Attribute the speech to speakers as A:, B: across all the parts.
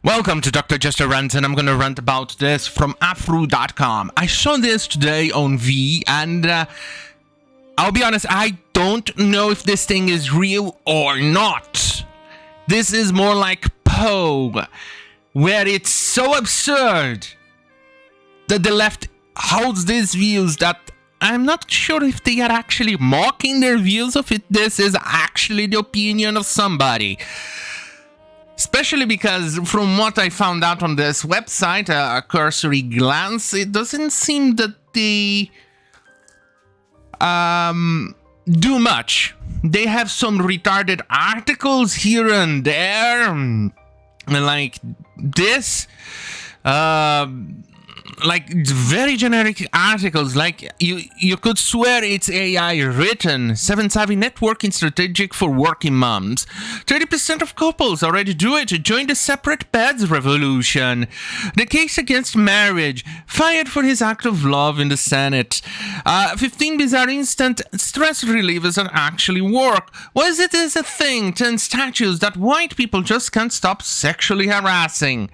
A: Welcome to Dr. Jester Rants, and I'm gonna rant about this from Afru.com. I saw this today on V, and I'll be honest, I don't know if this thing is real or not. This is more like Poe, where it's so absurd that the left holds these views that I'm not sure if they are actually mocking their views of it. This is actually the opinion of somebody. Especially because from what I found out on this website, a cursory glance, it doesn't seem that they do much. They have some retarded articles here and there, like this, like very generic articles, like you could swear it's AI written. 7 savvy networking strategic for working moms. 30% of couples already do it. Join the separate beds revolution. The case against marriage. Fired for his act of love in the Senate. 15 bizarre instant stress relievers that actually work. Was it is a thing? 10 statues that white people just can't stop sexually harassing.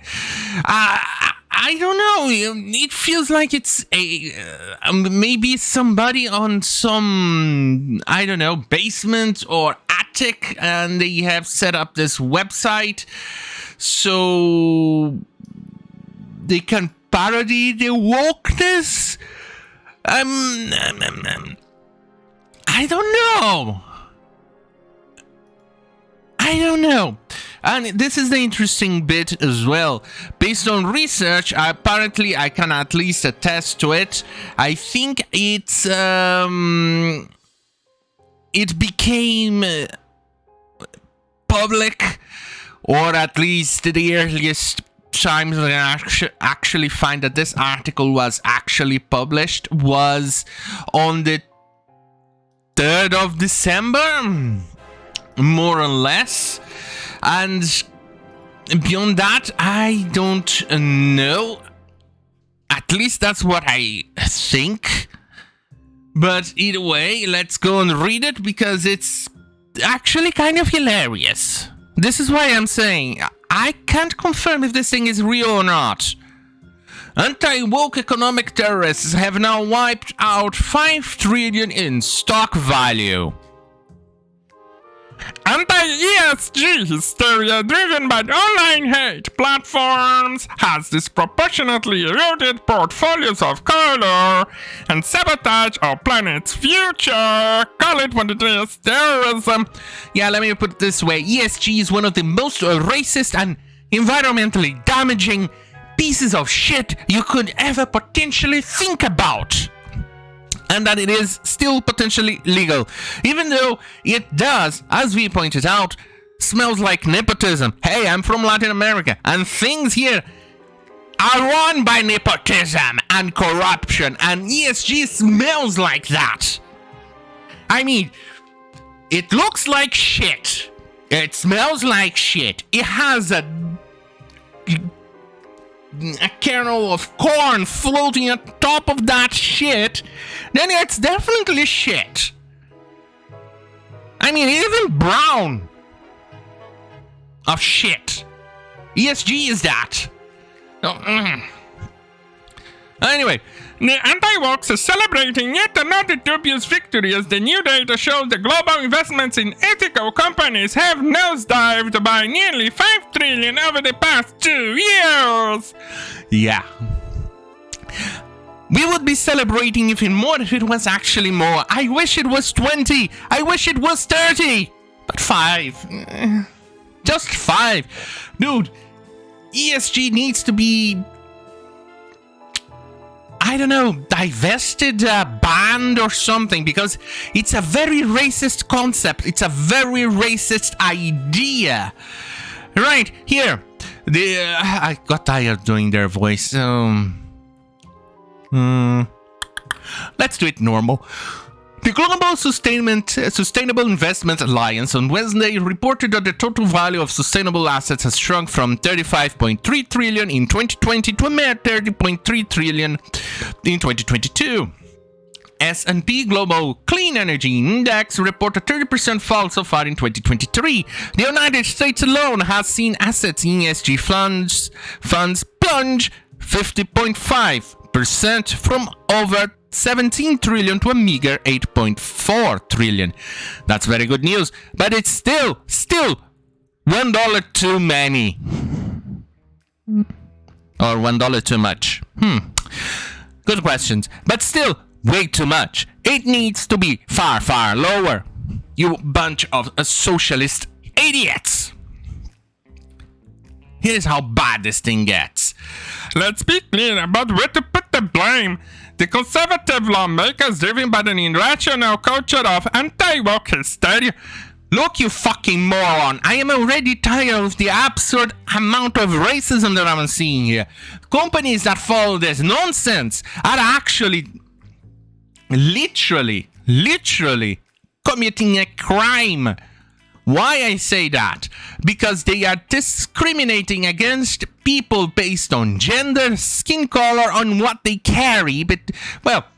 A: I don't know. It feels like it's maybe somebody on some, I don't know, basement or attic, and they have set up this website so they can parody the wokeness. I don't know. And this is the interesting bit as well. Based on research, apparently I can at least attest to it. I think it's it became public, or at least the earliest times when I actually find that this article was actually published was on the 3rd of December, more or less. And beyond that, I don't know. At least that's what I think. But either way, let's go and read it because it's actually kind of hilarious. This is why I'm saying I can't confirm if this thing is real or not. Anti-woke economic terrorists have now wiped out 5 trillion in stock value. Anti-Esg hysteria driven by online hate platforms has disproportionately eroded portfolios of color and sabotaged our planet's future. Call it what it is, terrorism. Yeah, let me put it this way. ESG is one of the most racist and environmentally damaging pieces of shit you could ever potentially think about. And that it is still potentially legal, even though it does, as we pointed out, smells like nepotism. Hey, I'm from Latin America, and things here are run by nepotism and corruption, and ESG smells like that. I mean, it looks like shit. It smells like shit. It has a kernel of corn floating on top of that shit, then it's definitely shit. I mean, even brown of shit. ESG is that. Anyway, the anti-wokes are celebrating yet another dubious victory as the new data shows the global investments in ethical companies have nosedived by nearly 5 trillion over the past 2 years. Yeah. We would be celebrating even more if it was actually more. I wish it was 20. I wish it was 30. But 5. Just 5. Dude, ESG needs to be, I don't know, divested, banned or something, because it's a very racist concept. It's a very racist idea. Right, here. I got tired doing their voice, so let's do it normal. The Global Sustainable Investment Alliance on Wednesday reported that the total value of sustainable assets has shrunk from 35.3 trillion in 2020 to a mere 30.3 trillion in 2022.
B: S&P Global Clean Energy Index report a 30% fall so far in 2023. The United States alone has seen assets in ESG funds plunge 50.5% from over 17 trillion to a meager 8.4 trillion. That's very good news, but it's still $1 too many. Or $1 too much. Good questions, but still way too much. It needs to be far, far lower. You bunch of socialist idiots. Here's how bad this thing gets.
A: Let's be clear about where to put the blame. The conservative lawmakers driven by an irrational culture of anti-woke hysteria.
B: Look, you fucking moron. I am already tired of the absurd amount of racism that I'm seeing here. Companies that follow this nonsense are actually literally committing a crime. Why I say that? Because they are discriminating against people based on gender, skin color, on what they carry,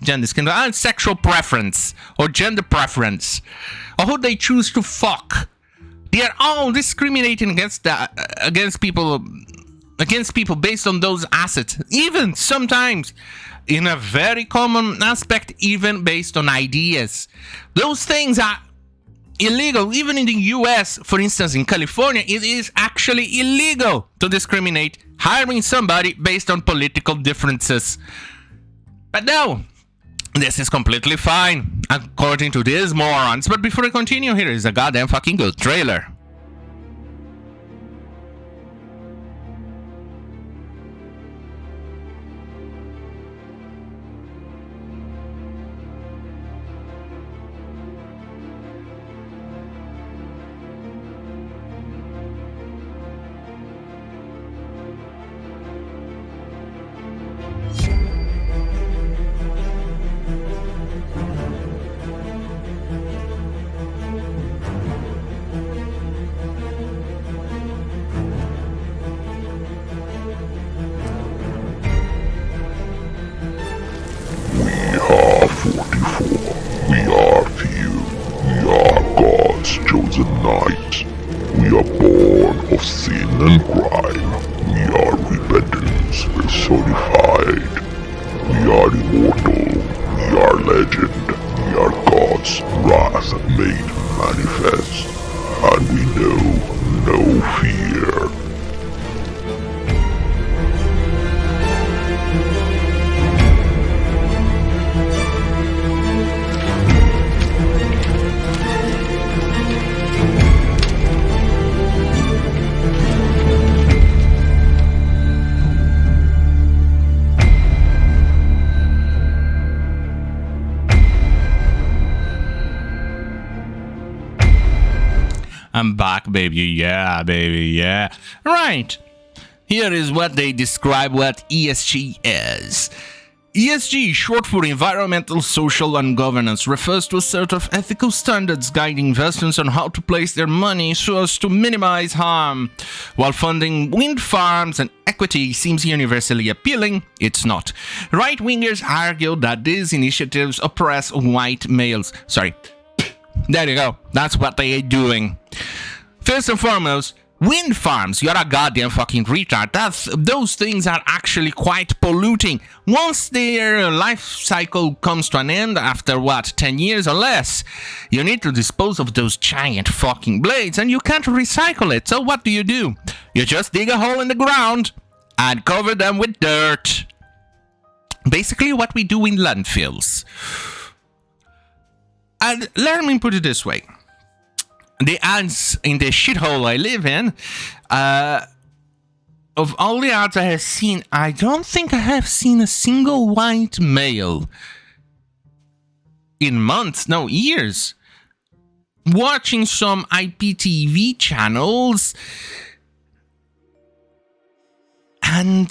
B: gender, skin color, and sexual preference, or gender preference, or who they choose to fuck. They are all discriminating against people based on those assets, even sometimes, in a very common aspect, even based on ideas. Those things are illegal. Even in the US, for instance, in California, it is actually illegal to discriminate hiring somebody based on political differences. But no, this is completely fine, according to these morons. But before I continue, here is a goddamn fucking good trailer. I'm back, baby. Yeah, baby. Yeah. Right. Here is what they describe what ESG is. ESG, short for Environmental, Social and Governance, refers to a set of ethical standards guiding investors on how to place their money so as to minimize harm. While funding wind farms and equity seems universally appealing, it's not. Right-wingers argue that these initiatives oppress white males. Sorry. There you go. That's what they are doing. First and foremost, wind farms. You're a goddamn fucking retard. Those things are actually quite polluting. Once their life cycle comes to an end, after 10 years or less, you need to dispose of those giant fucking blades and you can't recycle it. So what do? You just dig a hole in the ground and cover them with dirt. Basically what we do in landfills. And let me put it this way. The ads in the shithole I live in, of all the ads I have seen, I don't think I have seen a single white male in months, no, years, watching some IPTV channels and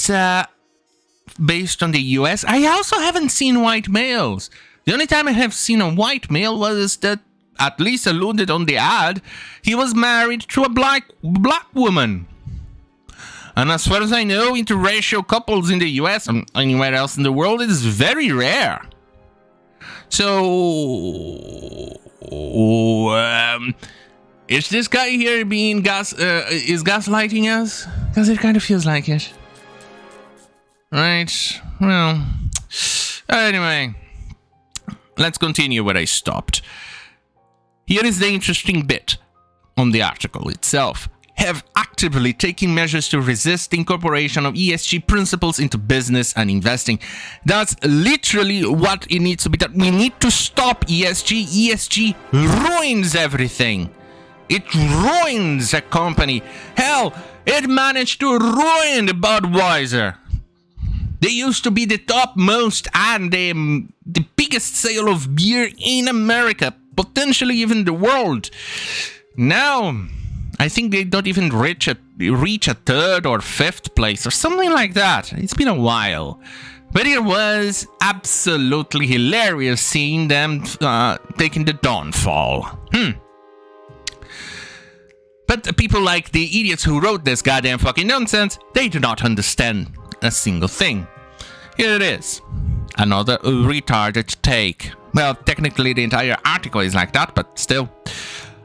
B: based on the US. I also haven't seen white males. The only time I have seen a white male was that, at least alluded on the ad, he was married to a black woman. And as far as I know, interracial couples in the US and anywhere else in the world is very rare. So, is this guy here being gaslighting us? Because it kind of feels like it. Right. Well, anyway, let's continue where I stopped. Here is the interesting bit on the article itself. Have actively taken measures to resist the incorporation of ESG principles into business and investing. That's literally what it needs to be done. We need to stop ESG. ESG ruins everything. It ruins a company. Hell, it managed to ruin Budweiser. They used to be the topmost and the biggest sale of beer in America, potentially even the world. Now, I think they don't even reach a third or fifth place or something like that. It's been a while. But it was absolutely hilarious seeing them taking the downfall. But people like the idiots who wrote this goddamn fucking nonsense, they do not understand a single thing. Here it is. Another retarded take. Well, technically the entire article is like that, but still.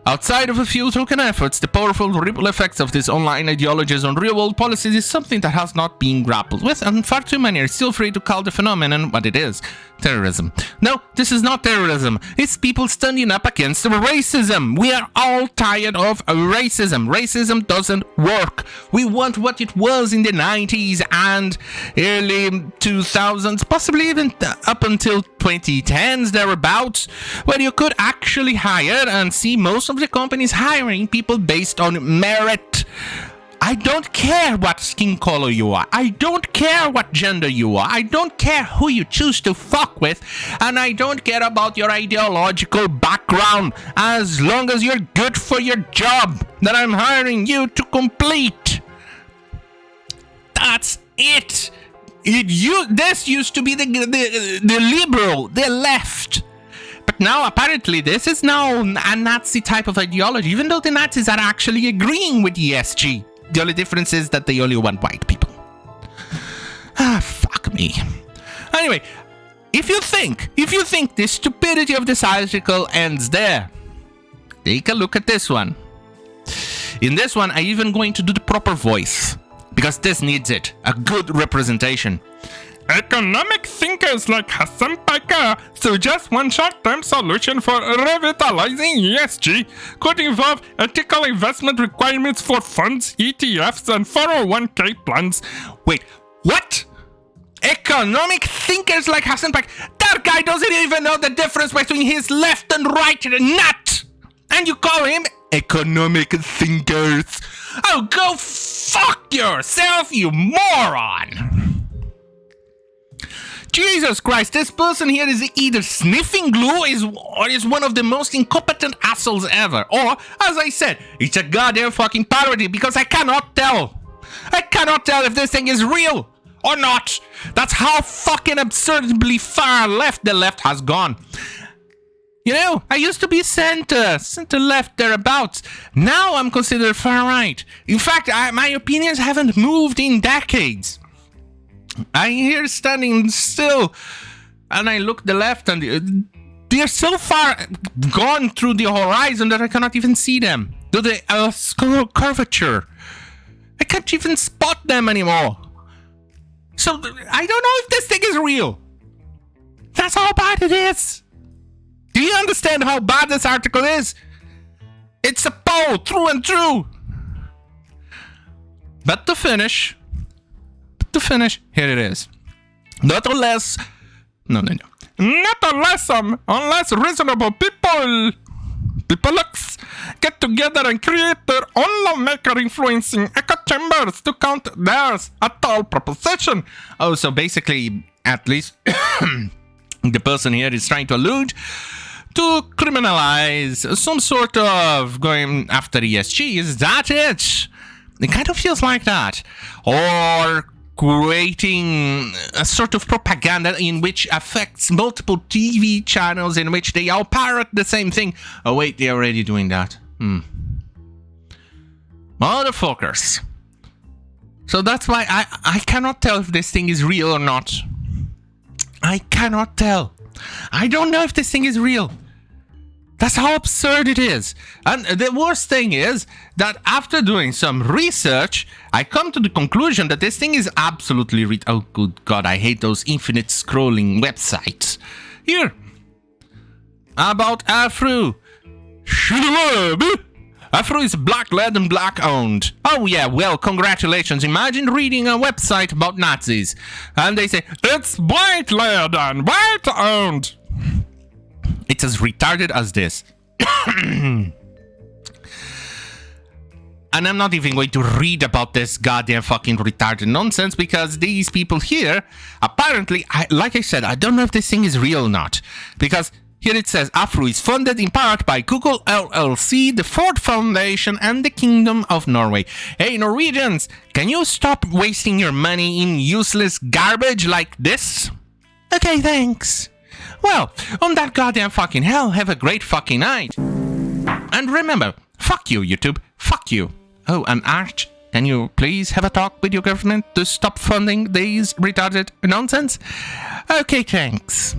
B: Outside of a few token efforts, the powerful ripple effects of these online ideologies on real-world policies is something that has not been grappled with, and far too many are still free to call the phenomenon what it is: terrorism. No, this is not terrorism. It's people standing up against racism. We are all tired of racism. Racism doesn't work. We want what it was in the 90s and early 2000s, possibly even up until 2010s thereabouts, where you could actually hire and see most of the companies hiring people based on merit. I don't care what skin color you are. I don't care what gender you are. I don't care who you choose to fuck with. And I don't care about your ideological background, as long as you're good for your job that I'm hiring you to complete. That's it. This used to be the liberal, the left. But now, apparently, this is now a Nazi type of ideology, even though the Nazis are actually agreeing with ESG. The only difference is that they only want white people. Fuck me. Anyway, if you think the stupidity of this article ends there, take a look at this one. In this one, I'm even going to do the proper voice, because this needs it. A good representation.
A: Economic thinkers like Hassan Paika suggest one short-term solution for revitalizing ESG could involve ethical investment requirements for funds, ETFs, and 401k plans. Wait, what? Economic thinkers like Hassan Paika? That guy doesn't even know the difference between his left and right nut! And you call him economic thinkers? Oh, go fuck yourself, you moron! Jesus Christ, this person here is either sniffing glue or is one of the most incompetent assholes ever. Or, as I said, it's a goddamn fucking parody, because I cannot tell. I cannot tell if this thing is real or not. That's how fucking absurdly far left the left has gone. You know, I used to be center left thereabouts. Now I'm considered far right. In fact, my opinions haven't moved in decades. I'm here standing still, and I look the left, and they're so far gone through the horizon that I cannot even see them. Do they curvature? I can't even spot them anymore. So I don't know if this thing is real. That's how bad it is. Do you understand how bad this article is? It's a poll through and through. But to finish, here it is. Not unless reasonable people get together and create their own lawmaker influencing echo chambers to count theirs at all proposition. Oh, so basically, at least the person here is trying to allude to criminalize some sort of going after ESG. Is that it? It kind of feels like that. Or creating a sort of propaganda in which affects multiple TV channels in which they all parrot the same thing. Oh wait, they're already doing that. Motherfuckers. So that's why I cannot tell if this thing is real or not. I cannot tell.
B: I don't know if this thing is real. That's how absurd it is. And the worst thing is that after doing some research, I come to the conclusion that this thing is absolutely oh, good God, I hate those infinite scrolling websites. Here. About Afru. Afru is black-led and black-owned. Oh yeah, well, congratulations. Imagine reading a website about Nazis. And they say,
A: it's white-led and white-owned.
B: It's as retarded as this. And I'm not even going to read about this goddamn fucking retarded nonsense because these people here, apparently, like I said, I don't know if this thing is real or not. Because here it says, Afru is funded in part by Google LLC, the Ford Foundation, and the Kingdom of Norway. Hey, Norwegians, can you stop wasting your money in useless garbage like this? Okay, thanks. Well, on that goddamn fucking hell, have a great fucking night. And remember, fuck you, YouTube. Fuck you. Oh, and Arch, can you please have a talk with your government to stop funding these retarded nonsense? Okay, thanks.